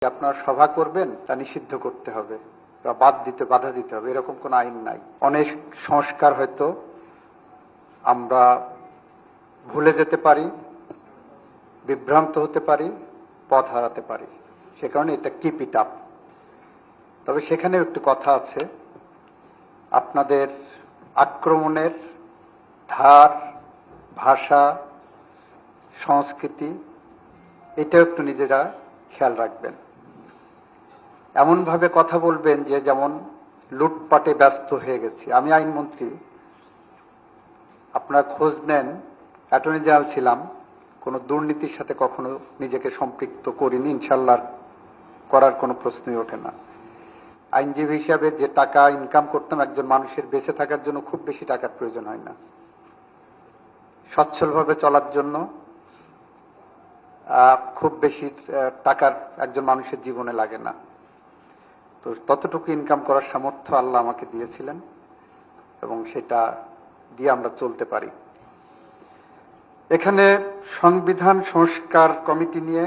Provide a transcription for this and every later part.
আপনারা সভা করবেন তা নিষিদ্ধ করতে হবে বা বাধা দিতে হবে, এরকম কোনো আইন নাই। অনেক সংস্কার হয়তো আমরা ভুলে যেতে পারি, বিভ্রান্ত হতে পারি, পথ হারাতে পারি, সে কারণে এটা কিপ ইট আপ। তবে সেখানেও একটু কথা আছে, আপনাদের আক্রমণের ধার, ভাষা, সংস্কৃতি এটাও একটু নিজেরা খেয়াল রাখবেন। এমনভাবে কথা বলবেন যে যেমন লুটপাটে ব্যস্ত হয়ে গেছি। আমি আইনমন্ত্রী, আপনারা খোঁজ নেন, অ্যাটর্নি জেনারেল ছিলাম, কোনো দুর্নীতির সাথে কখনো নিজেকে সম্পৃক্ত করিনি, ইনশাল্লাহ করার কোনো প্রশ্নই ওঠে না। আইনজীবী হিসাবে যে টাকা ইনকাম করতাম, একজন মানুষের বেঁচে থাকার জন্য খুব বেশি টাকার প্রয়োজন হয় না, সচ্ছলভাবে চলার জন্য খুব বেশি টাকার একজন মানুষের জীবনে লাগে না। তো ততটুকু ইনকাম করার সামর্থ্য আল্লাহ আমাকে দিয়েছিলেন এবং সেটা দিয়ে আমরা চলতে পারি। এখানে সংবিধান সংস্কার কমিটি নিয়ে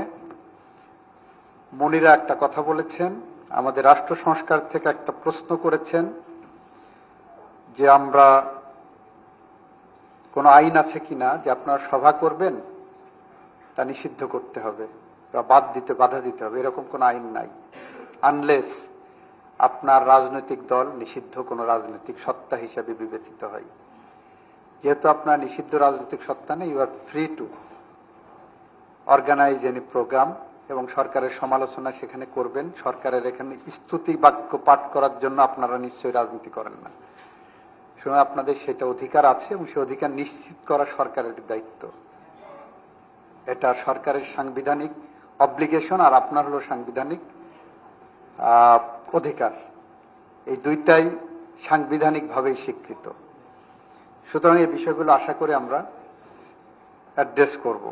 মনিরা একটা কথা বলেছেন, আমাদের রাষ্ট্র সংস্কার থেকে একটা প্রশ্ন করেছেন যে আমরা কোনো আইন আছে কিনা যে আপনারা সভা করবেন তা নিষিদ্ধ করতে হবে বা বাধা দিতে হবে, এরকম কোনো আইন নাই। আনলেস আপনার রাজনৈতিক দল নিষিদ্ধ কোনো রাজনৈতিক সত্তা হিসাবে বিবেচিত হয়। যেহেতু আপনার নিষিদ্ধ রাজনৈতিক সত্তা নেই, you are free to organise any programme এবং সরকারের সমালোচনা সেখানে করবেন। সরকারের এখানে স্তুতি বাক্য পাঠ করার জন্য আপনারা নিশ্চয়ই রাজনীতি করেন না, শুনে আপনাদের সেটা অধিকার আছে এবং সে অধিকার নিশ্চিত করা সরকারের দায়িত্ব। এটা সরকারের সাংবিধানিক অব্লিগেশন আর আপনার হলো সাংবিধানিক অধিকার, এই দুইটাই সাংবিধানিকভাবেই স্বীকৃত। সুতরাং এই বিষয়গুলো আশা করে আমরা অ্যাড্রেস করব।